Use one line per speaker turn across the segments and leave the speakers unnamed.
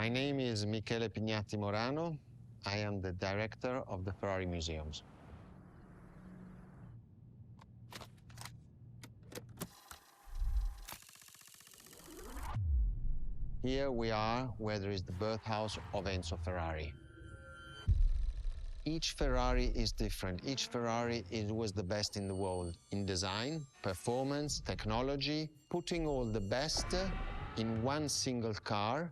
My name is Michele Pignatti Morano. I am the director of the Ferrari Museums. Here we are where there is the birthhouse of Enzo Ferrari. Each Ferrari is different. Each Ferrari was the best in the world in design, performance, technology, putting all the best in one single car.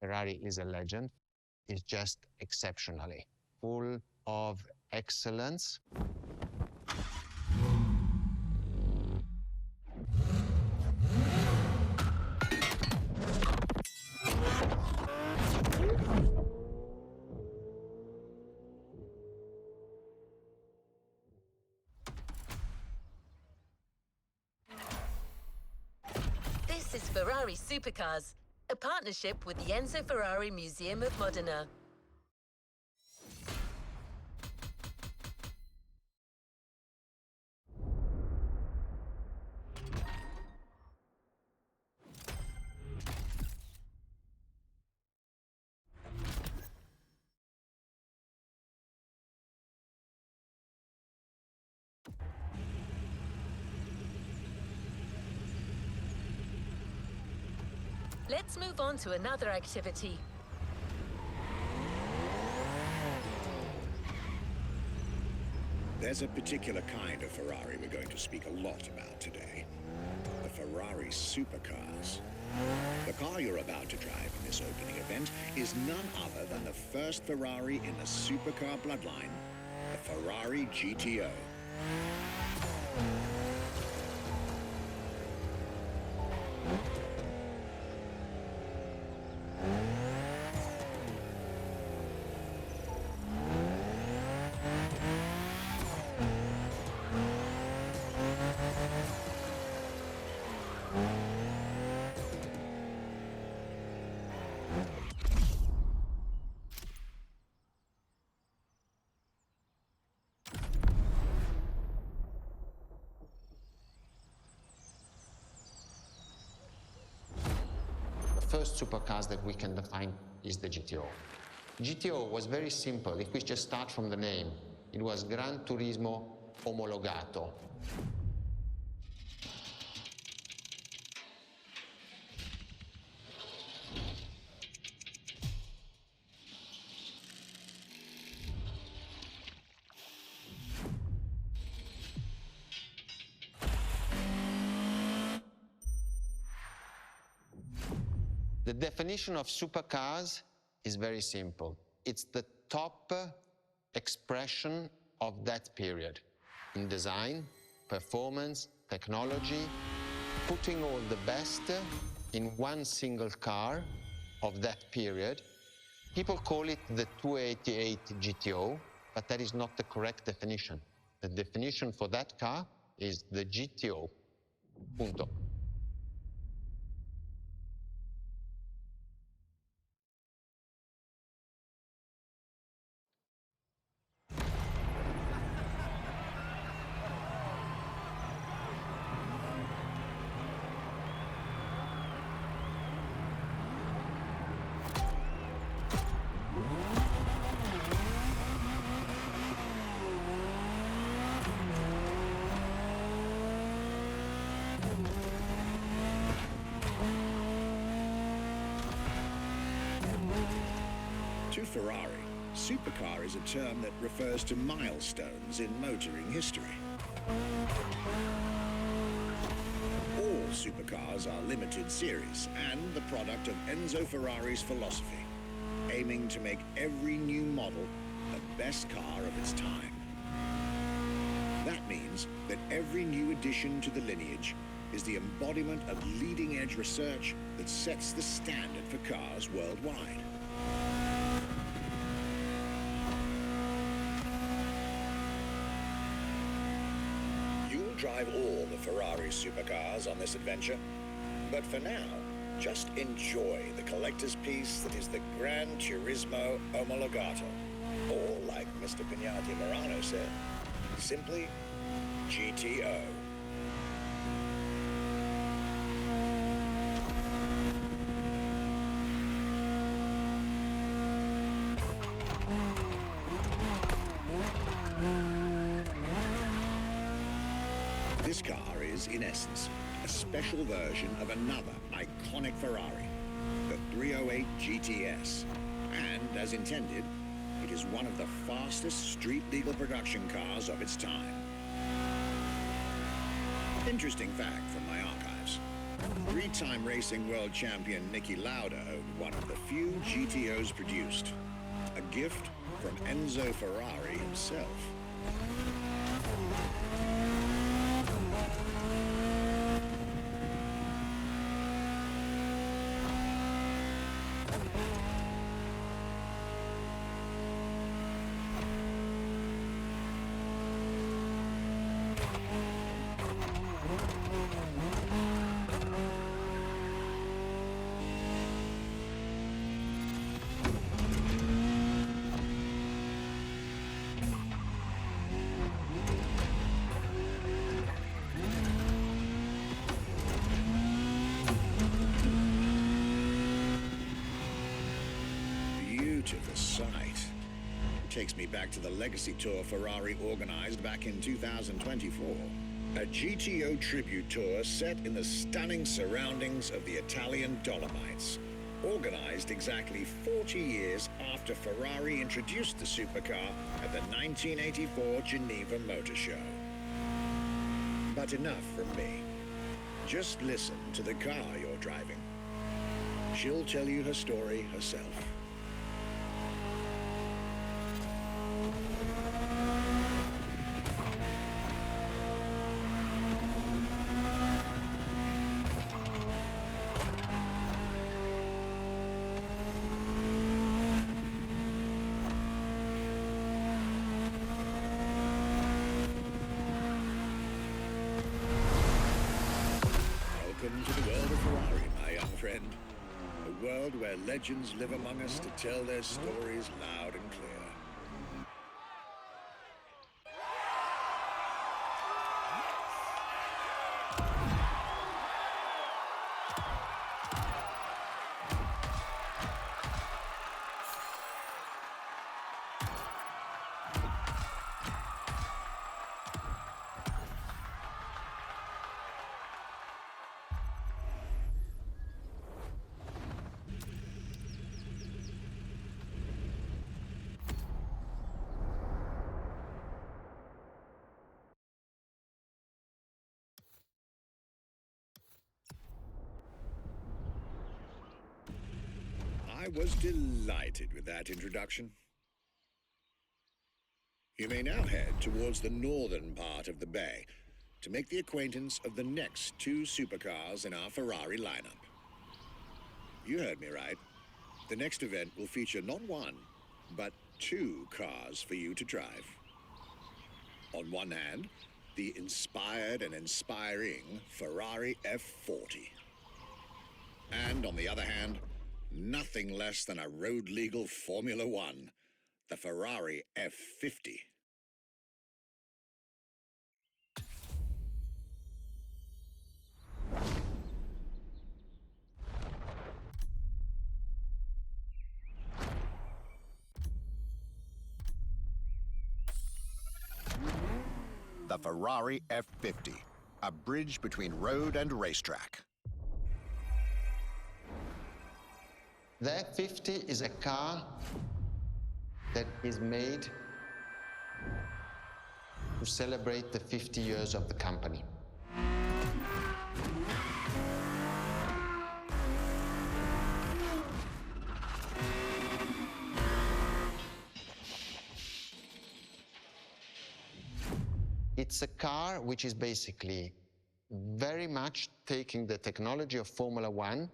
Ferrari is a legend. It's just exceptionally full of excellence.
This is Ferrari Supercars, a partnership with the Enzo Ferrari Museum of Modena. Let's move on to another activity.
There's a particular kind of Ferrari we're going to speak a lot about today. The Ferrari Supercars. The car you're about to drive in this opening event is none other than the first Ferrari in the supercar bloodline, the Ferrari GTO.
The first supercars that we can define is the GTO. GTO was very simple. If we just start from the name, it was Gran Turismo Omologato. The definition of supercars is very simple. It's the top expression of that period in design, performance, technology, putting all the best in one single car of that period. People call it the 288 GTO, but that is not the correct definition. The definition for that car is the GTO. Punto.
To Ferrari, supercar is a term that refers to milestones in motoring history. All supercars are limited series and the product of Enzo Ferrari's philosophy, aiming to make every new model the best car of its time. That means that every new addition to the lineage is the embodiment of leading-edge research that sets the standard for cars worldwide. You'll drive all the Ferrari supercars on this adventure, but for now, just enjoy the collector's piece that is the Gran Turismo Omologato, or like Mr. Pignati Morano said, simply GTO. This car is, in essence, a special version of another iconic Ferrari, the 308 GTS. And, as intended, it is one of the fastest street-legal production cars of its time. Interesting fact from my archives. Three-time racing world champion Niki Lauda owned one of the few GTOs produced. A gift from Enzo Ferrari himself. Beautiful sight. Takes me back to the Legacy Tour Ferrari organized back in 2024. A GTO tribute tour set in the stunning surroundings of the Italian Dolomites. Organized exactly 40 years after Ferrari introduced the supercar at the 1984 Geneva Motor Show. But enough from me. Just listen to the car you're driving. She'll tell you her story herself. Welcome to the world of Ferrari, my young friend. A world where legends live among us to tell their stories loud and clear. I was delighted with that introduction. You may now head towards the northern part of the bay to make the acquaintance of the next two supercars in our Ferrari lineup. You heard me right. The next event will feature not one, but two cars for you to drive. On one hand, the inspired and inspiring Ferrari F40. And on the other hand, nothing less than a road-legal Formula One, the Ferrari F50. The Ferrari F50, a bridge between road and racetrack.
The F50 is a car that is made to celebrate the 50 years of the company. It's a car which is basically very much taking the technology of Formula One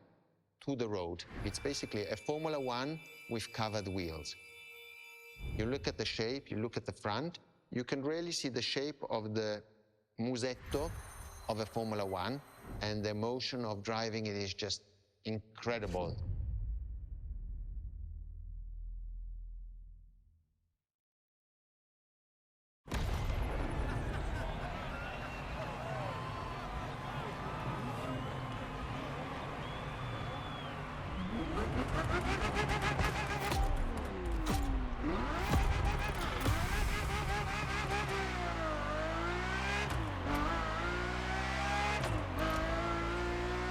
to the road. It's basically a Formula One with covered wheels. You look at the shape, you look at the front, you can really see the shape of the musetto of a Formula One, and the emotion of driving it is just incredible.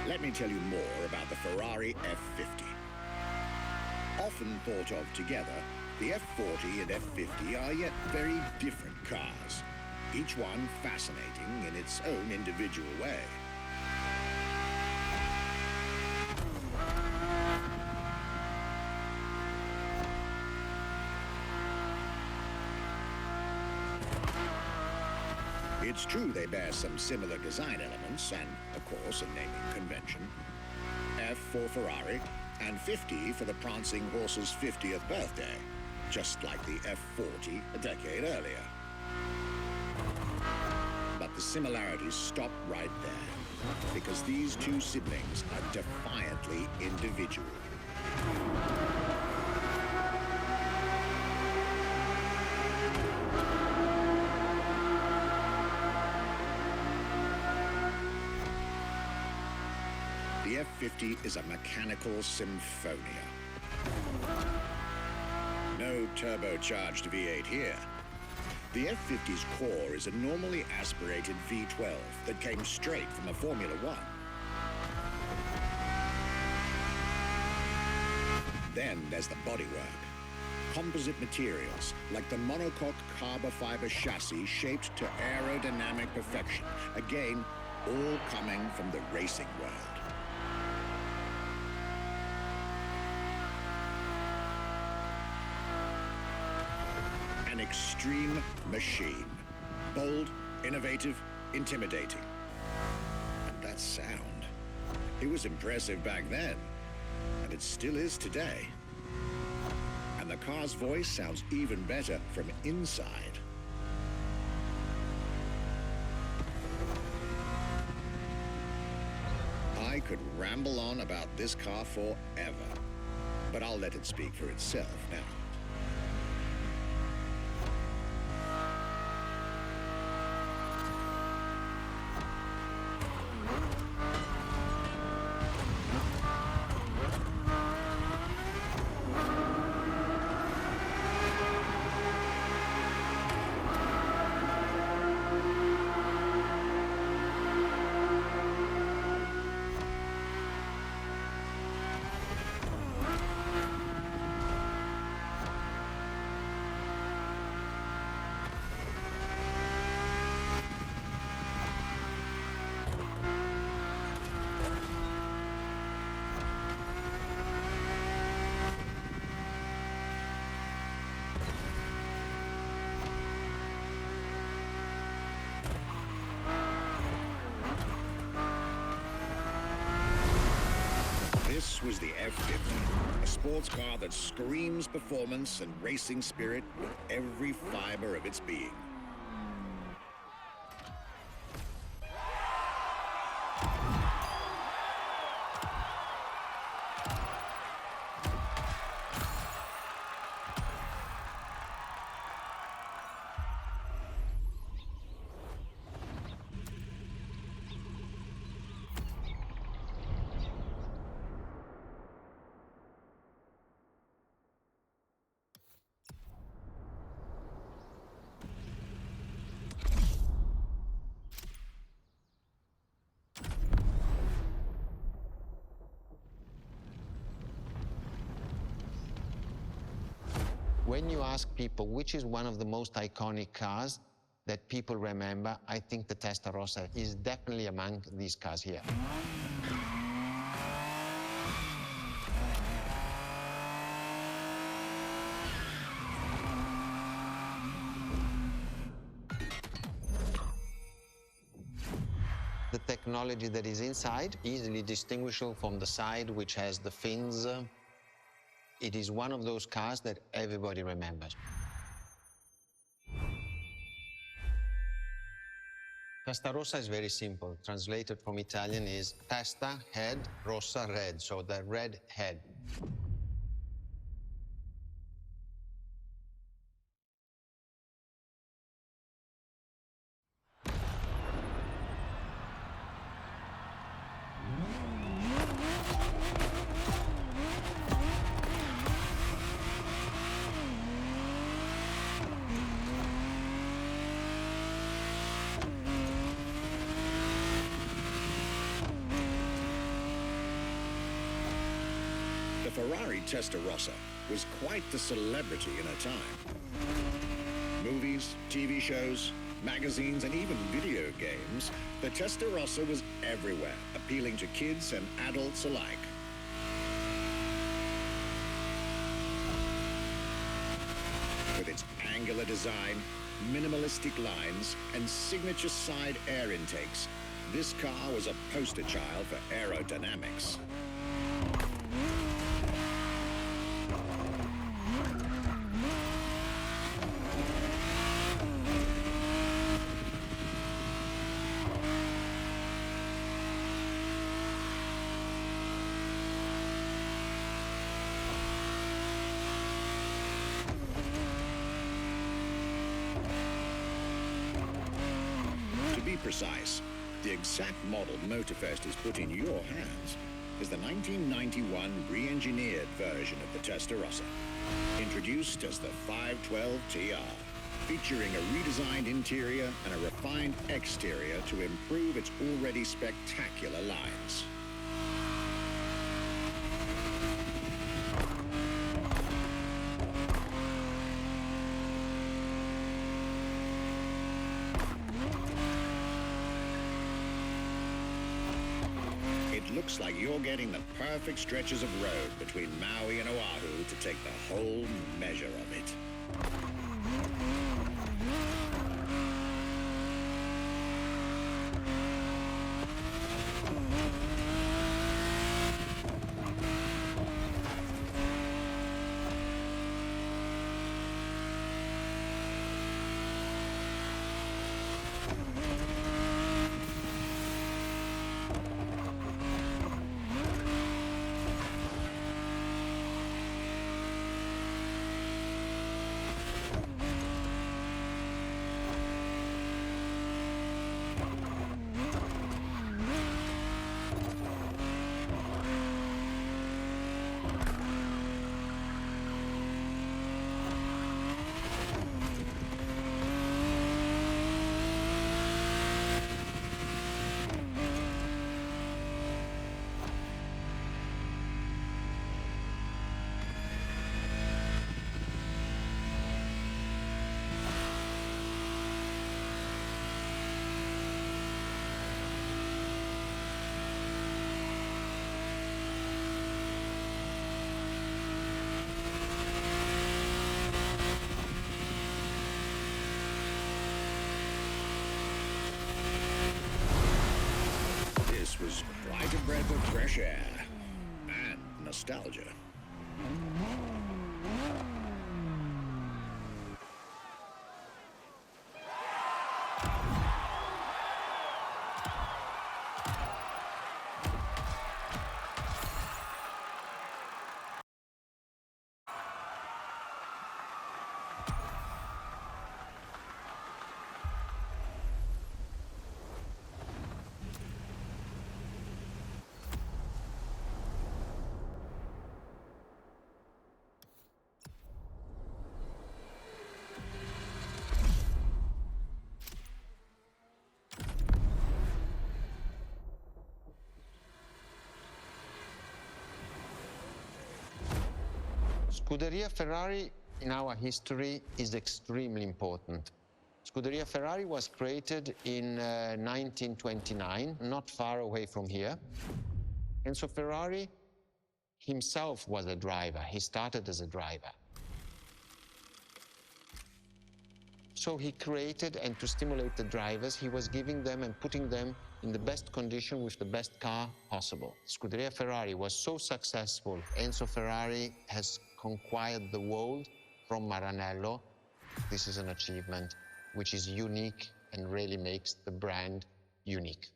Let me tell you more about the Ferrari F50. Often thought of together, the F40 and F50 are yet very different cars, each one fascinating in its own individual way. It's true they bear some similar design elements and, of course, a naming convention. F for Ferrari and 50 for the prancing horse's 50th birthday, just like the F40 a decade earlier. But the similarities stop right there, because these two siblings are defiantly individual. The F50 is a mechanical symphonia. No turbocharged V8 here. The F50's core is a normally aspirated V12 that came straight from a Formula One. Then there's the bodywork. Composite materials, like the monocoque carbon fiber chassis shaped to aerodynamic perfection. Again, all coming from the racing world. An extreme machine. Bold, innovative, intimidating. And that sound. It was impressive back then, and it still is today. And the car's voice sounds even better from inside. I could ramble on about this car forever, but I'll let it speak for itself now. This was the F50, a sports car that screams performance and racing spirit with every fiber of its being.
When you ask people which is one of the most iconic cars that people remember, I think the Testarossa is definitely among these cars here. the technology that is inside, easily distinguishable from the side which has the fins. It is one of those cars that everybody remembers. Testa rossa is very simple. Translated from Italian is testa, head, rossa, red. So the red head.
The Ferrari Testarossa was quite the celebrity in her time. Movies, TV shows, magazines, and even video games, the Testarossa was everywhere, appealing to kids and adults alike. With its angular design, minimalistic lines, and signature side air intakes, this car was a poster child for aerodynamics. To be precise, the exact model Motorfest has put in your hands is the 1991 re-engineered version of the Testarossa, introduced as the 512 TR, featuring a redesigned interior and a refined exterior to improve its already spectacular lines. It looks like you're getting the perfect stretches of road between Maui and Oahu to take the whole measure of it. Was quite a breath of fresh air and nostalgia.
Scuderia Ferrari in our history is extremely important. Scuderia Ferrari was created in 1929, not far away from here. Enzo Ferrari himself was a driver. He started as a driver. So he created, and to stimulate the drivers, he was giving them and putting them in the best condition with the best car possible. Scuderia Ferrari was so successful. Enzo Ferrari has conquered the world from Maranello. This is an achievement which is unique and really makes the brand unique.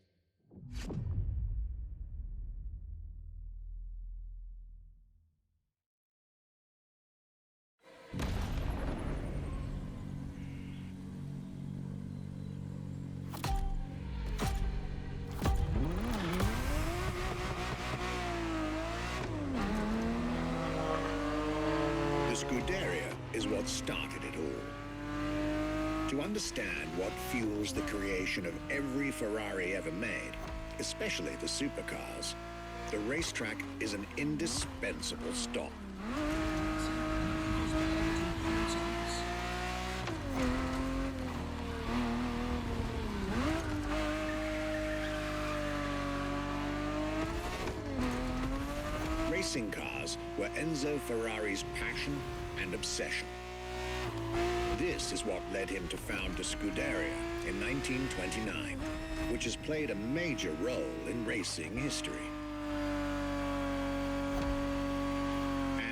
The Scuderia is what started it all. To understand what fuels the creation of every Ferrari ever made, especially the supercars, the racetrack is an indispensable stop. Racing cars were Enzo Ferrari's passion and obsession. This is what led him to found the Scuderia in 1929, which has played a major role in racing history.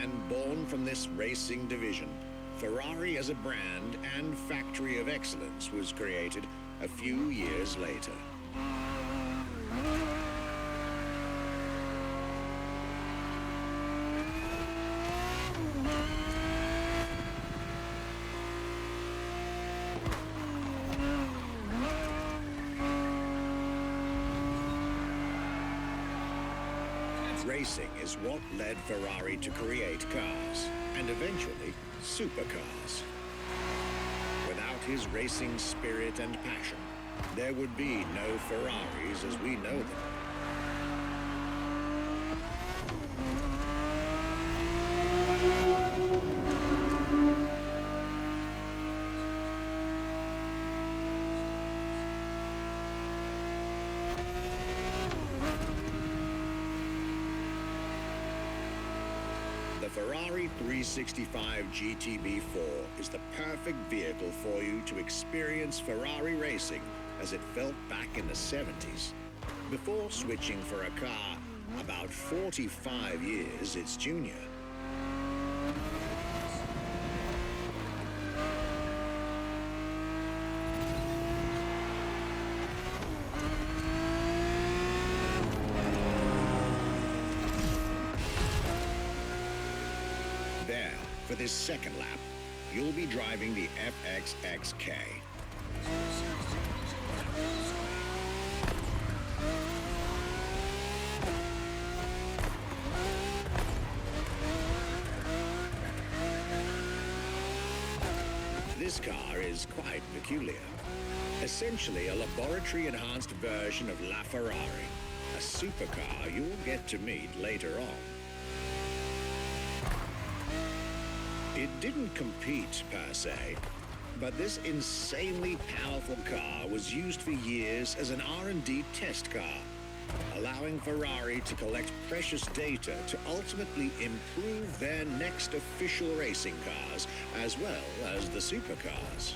And born from this racing division, Ferrari as a brand and factory of excellence was created a few years later. Racing is what led Ferrari to create cars, and eventually, supercars. Without his racing spirit and passion, there would be no Ferraris as we know them. The Ferrari 365 GTB4 is the perfect vehicle for you to experience Ferrari racing as it felt back in the 70s, before switching for a car about 45 years its junior. There, for this second lap, you'll be driving the FXXK. This car is quite peculiar. Essentially a laboratory-enhanced version of La Ferrari, a supercar you'll get to meet later on. It didn't compete, per se, but this insanely powerful car was used for years as an R&D test car, allowing Ferrari to collect precious data to ultimately improve their next official racing cars, as well as the supercars.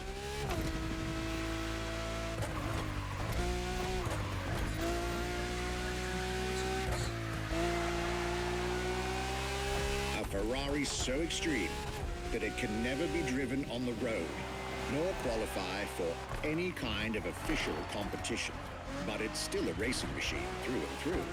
A Ferrari so extreme that it can never be driven on the road, nor qualify for any kind of official competition. But it's still a racing machine through and through.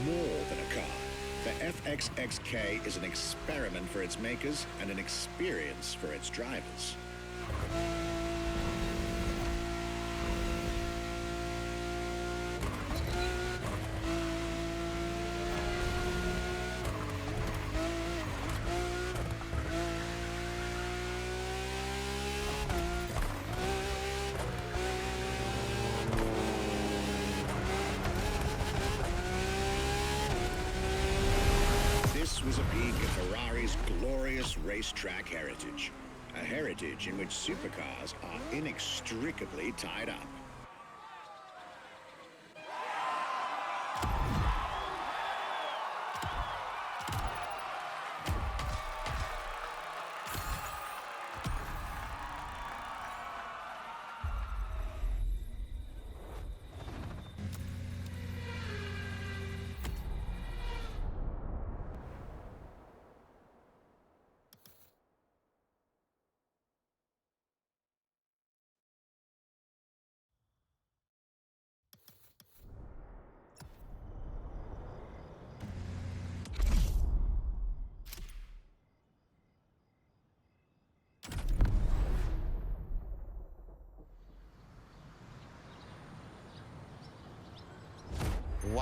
More than a car, the FXXK is an experiment for its makers and an experience for its drivers. This was a peek at Ferrari's glorious racetrack heritage, a heritage in which supercars are inextricably tied up.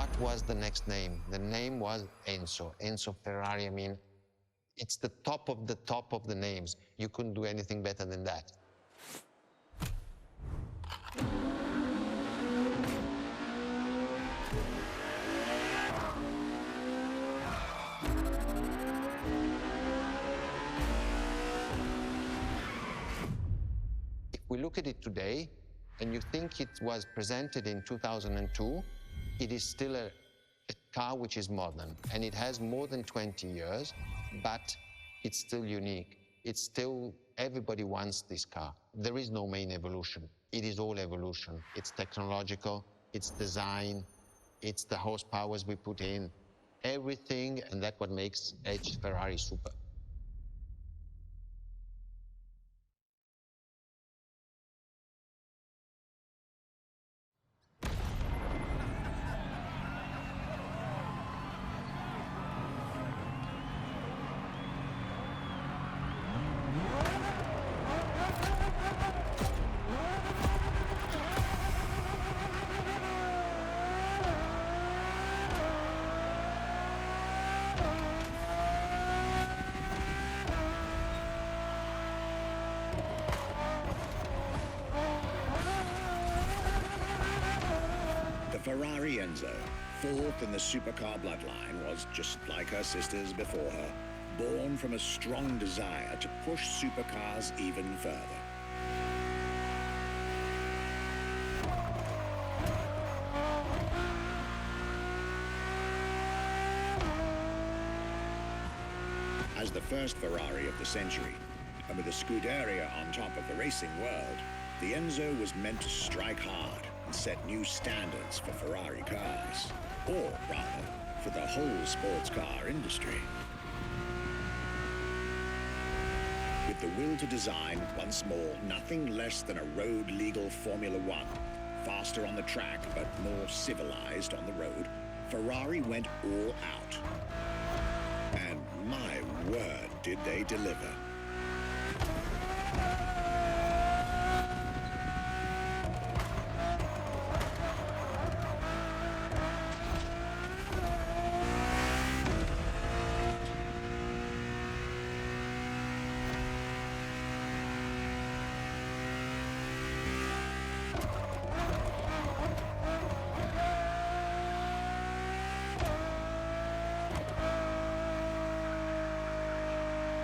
what was the next name? The name was Enzo. Enzo Ferrari, I mean, it's the top of the names. You couldn't do anything better than that. If we look at it today, and you think it was presented in 2002, it is still a car which is modern, and it has more than 20 years, but it's still unique. It's still, everybody wants this car. There is no main evolution. It is all evolution. It's technological, it's design, it's the horsepowers we put in, everything, and that's what makes H Ferrari super.
Ferrari Enzo, fourth in the supercar bloodline, was just like her sisters before her, born from a strong desire to push supercars even further. As the first Ferrari of the century, and with a Scuderia on top of the racing world, the Enzo was meant to strike hard and set new standards for Ferrari cars, or rather, for the whole sports car industry. With the will to design, once more, nothing less than a road-legal Formula One, faster on the track but more civilized on the road, Ferrari went all out. And my word, did they deliver.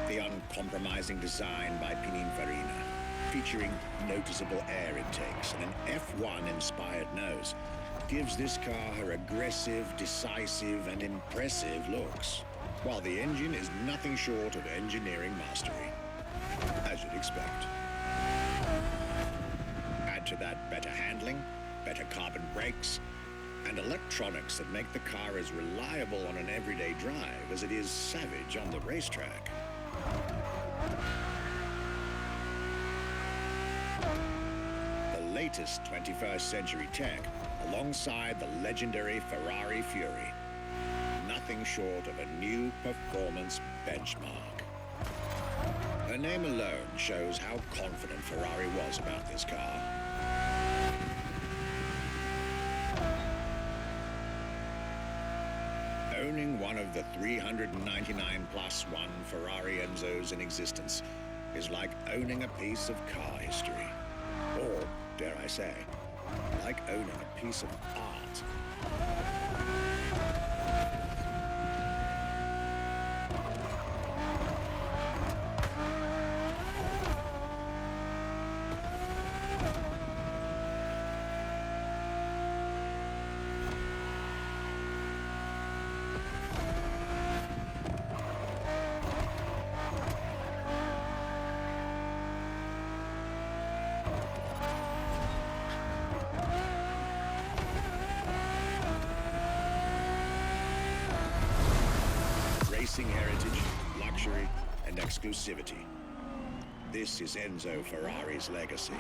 The uncompromising design by Pininfarina, featuring noticeable air intakes and an F1-inspired nose, gives this car her aggressive, decisive, and impressive looks, while the engine is nothing short of engineering mastery, as you'd expect. Add to that better handling, better carbon brakes, and electronics that make the car as reliable on an everyday drive as it is savage on the racetrack. The latest 21st century tech, alongside the legendary Ferrari Fury. Nothing short of a new performance benchmark. Her name alone shows how confident Ferrari was about this car. Owning one of the 399 plus one Ferrari Enzos in existence is like owning a piece of car history. Or, dare I say, like owning a piece of art. Racing heritage, luxury, and exclusivity. This is Enzo Ferrari's legacy.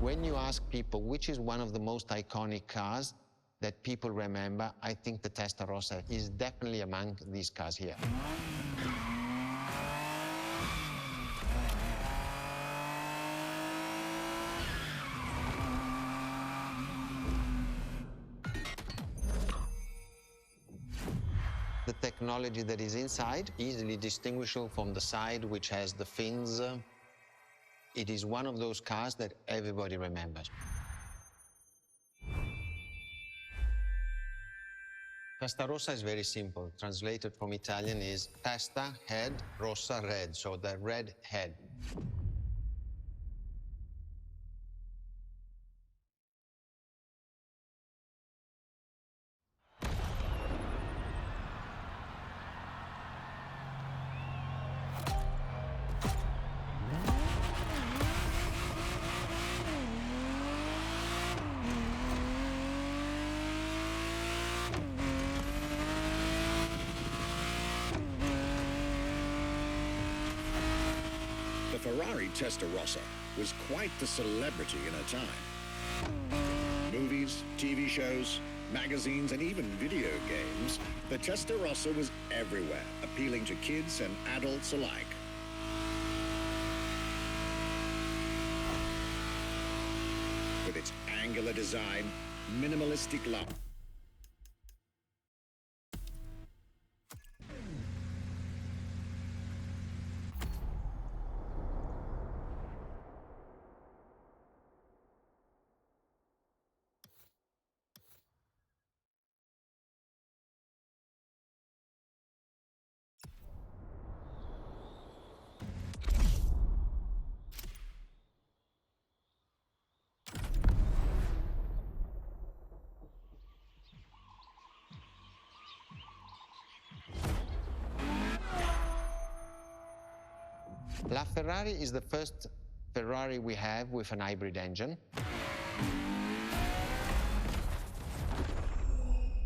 When you ask people which is one of the most iconic cars that people remember, I think the Testarossa is definitely among these cars here. The technology that is inside, easily distinguishable from the side which has the fins. It is one of those cars that everybody remembers. Testarossa is very simple. Translated from Italian is testa, head, rossa, red, so the red head.
The Ferrari Testarossa was quite the celebrity in her time. Movies, TV shows, magazines, and even video games, the Testarossa was everywhere, appealing to kids and adults alike. With its angular design, minimalistic look,
LaFerrari is the first Ferrari we have with an hybrid engine.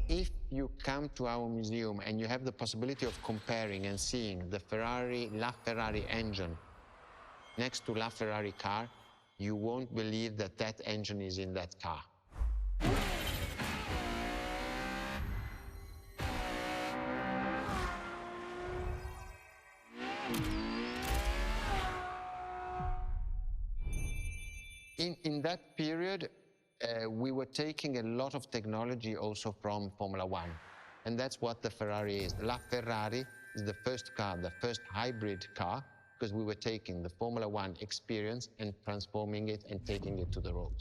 If you come to our museum and you have the possibility of comparing and seeing the LaFerrari engine next to LaFerrari car, you won't believe that that engine is in that car. In that period, we were taking a lot of technology also from Formula One. And that's what the Ferrari is. LaFerrari is the first car, the first hybrid car, because we were taking the Formula One experience and transforming it and taking it to the road.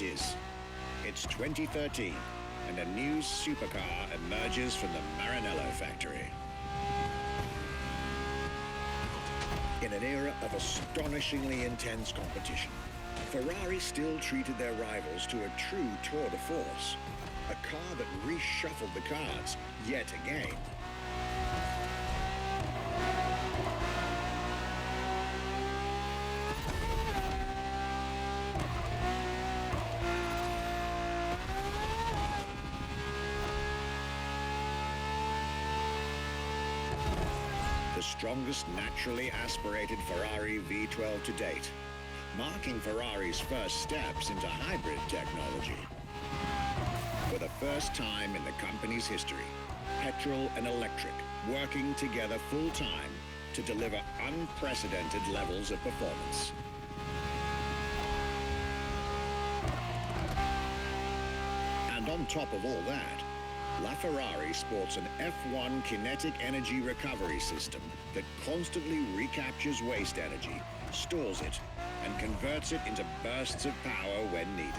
it is. It's 2013, and a new supercar emerges from the Maranello factory. In an era of astonishingly intense competition, Ferrari still treated their rivals to a true tour de force, a car that reshuffled the cards yet again. The strongest naturally aspirated Ferrari V12 to date, marking Ferrari's first steps into hybrid technology. For the first time in the company's history, petrol and electric working together full-time to deliver unprecedented levels of performance. And on top of all that, LaFerrari sports an F1 kinetic energy recovery system that constantly recaptures waste energy, stores it, and converts it into bursts of power when needed.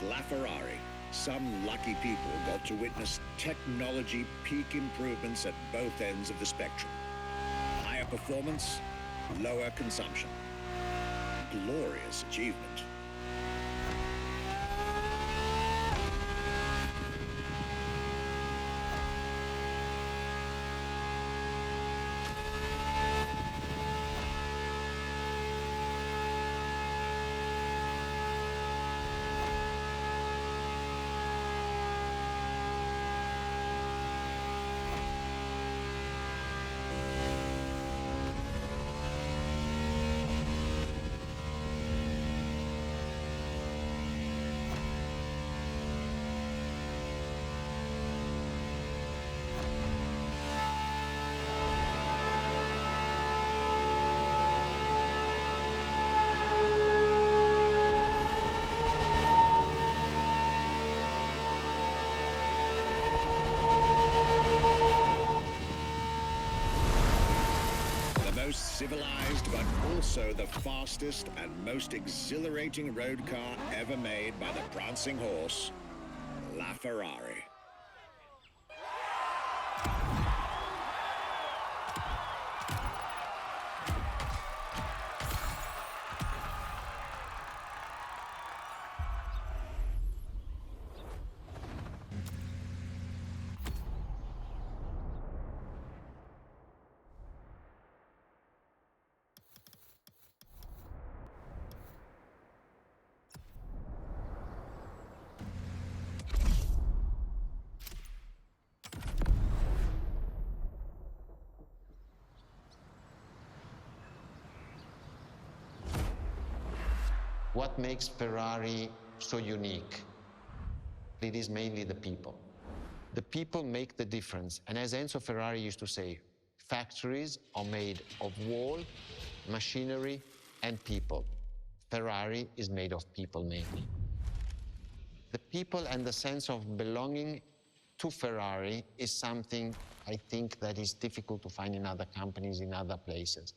with LaFerrari, some lucky people got to witness technology peak improvements at both ends of the spectrum. Higher performance, lower consumption. Glorious achievement. Most civilized, but also the fastest and most exhilarating road car ever made by the prancing horse, LaFerrari.
What makes Ferrari so unique? It is mainly the people. The people make the difference. And as Enzo Ferrari used to say, factories are made of wall, machinery, and people. Ferrari is made of people mainly. The people and the sense of belonging to Ferrari is something I think that is difficult to find in other companies, in other places.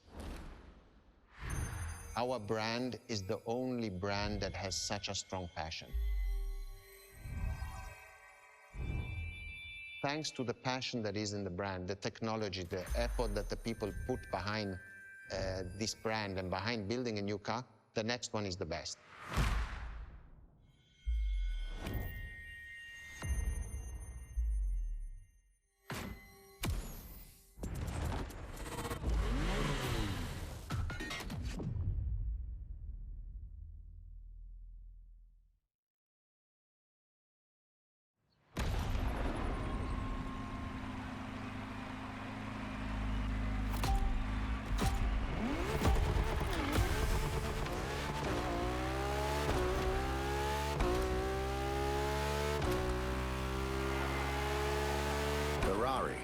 Our brand is the only brand that has such a strong passion. Thanks to the passion that is in the brand, the technology, the effort that the people put behind this brand and behind building a new car, the next one is the best.
Ferrari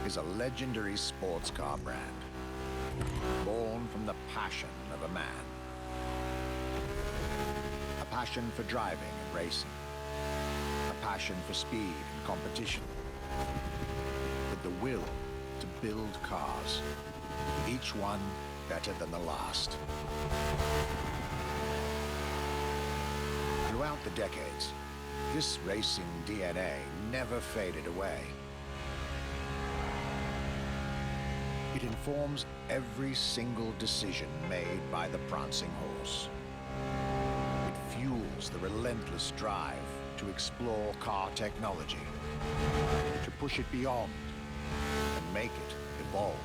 is a legendary sports car brand, born from the passion of a man. A passion for driving and racing, a passion for speed and competition, with the will to build cars, each one better than the last. Throughout the decades, this racing DNA never faded away. It informs every single decision made by the prancing horse. It fuels the relentless drive to explore car technology, to push it beyond and make it evolve,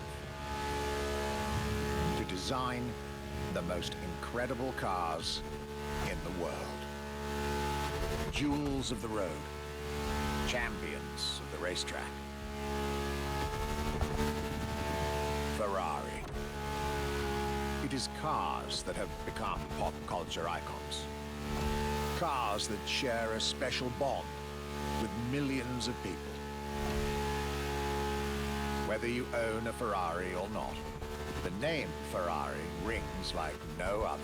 to design the most incredible cars in the world. Jewels of the road, champions of the racetrack. Ferrari. It is cars that have become pop culture icons. Cars that share a special bond with millions of people. Whether you own a Ferrari or not, the name Ferrari rings like no other.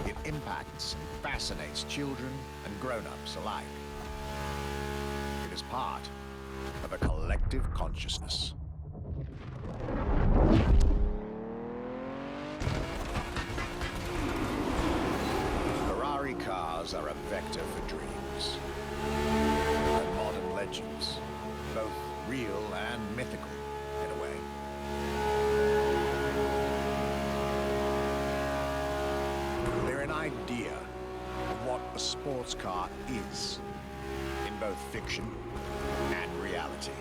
It impacts and fascinates children and grown-ups alike. It is part of a collective consciousness. Ferrari cars supercars are a vector for dreams. And modern legends, both real and mythical, in a way. They're an idea of what a sports car is, in both fiction and reality.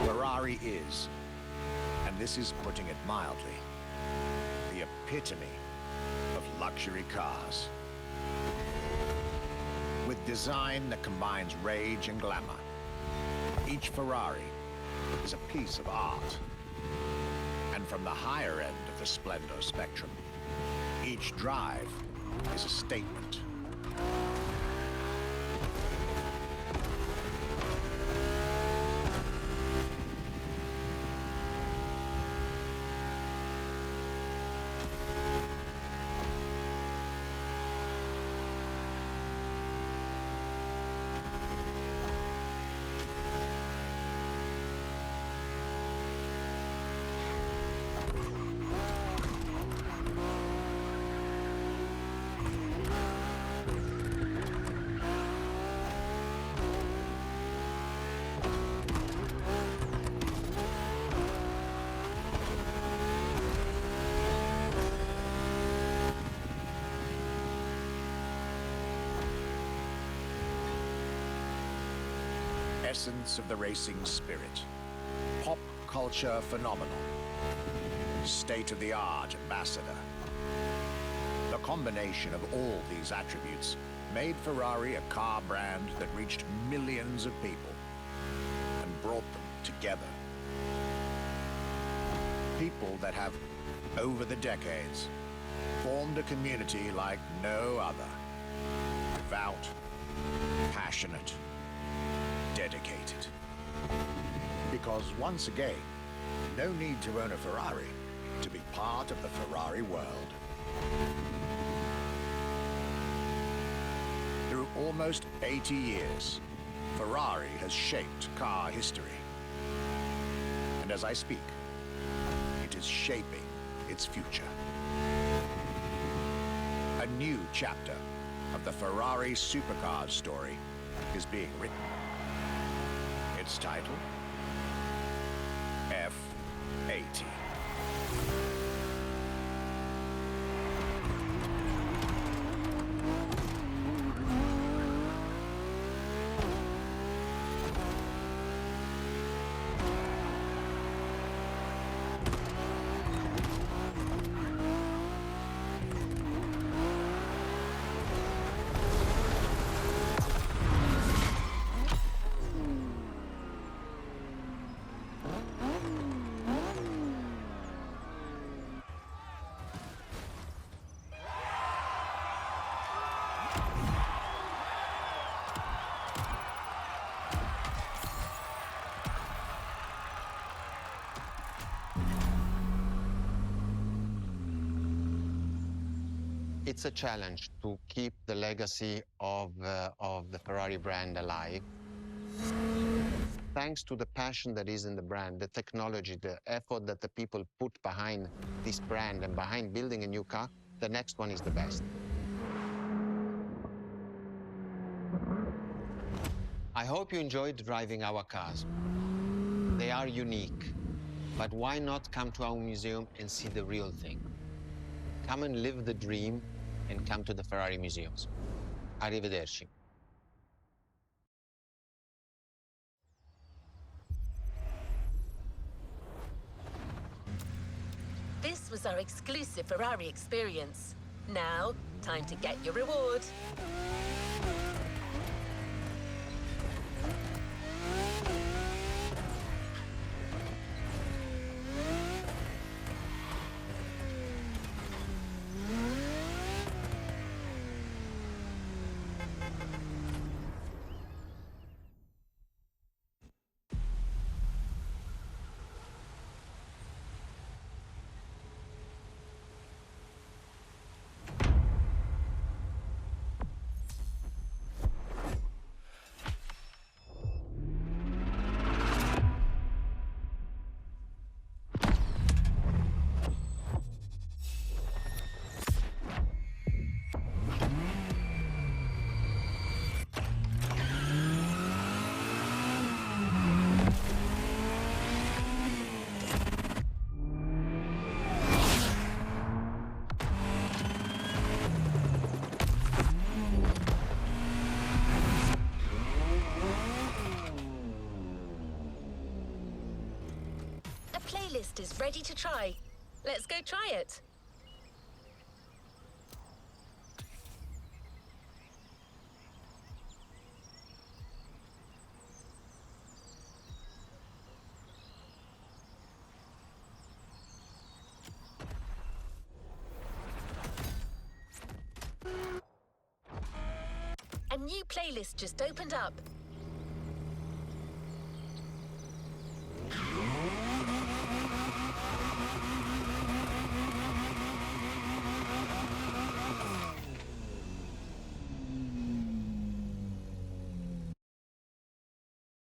Ferrari is, and this is putting it mildly, the epitome of luxury cars. With design that combines rage and glamour, each Ferrari is a piece of art. And from the higher end of the splendor spectrum, each drive is a statement. Essence of the racing spirit, pop culture phenomenal, state-of-the-art ambassador. The combination of all these attributes made Ferrari a car brand that reached millions of people and brought them together. People that have, over the decades, formed a community like no other. Devout, passionate, dedicated. Because once again, no need to own a Ferrari to be part of the Ferrari world. Through almost 80 years, Ferrari has shaped car history. And as I speak, it is shaping its future. A new chapter of the Ferrari SUPERCARS story is being written. Its title, F80.
It's a challenge to keep the legacy of the Ferrari brand alive. Thanks to the passion that is in the brand, the technology, the effort that the people put behind this brand and behind building a new car, the next one is the best. I hope you enjoyed driving our cars. They are unique, but why not come to our museum and see the real thing? Come and live the dream and come to the Ferrari museums. Arrivederci.
This was our exclusive Ferrari experience. Now, time to get your reward. is ready to try. Let's go try it. A new playlist just opened up.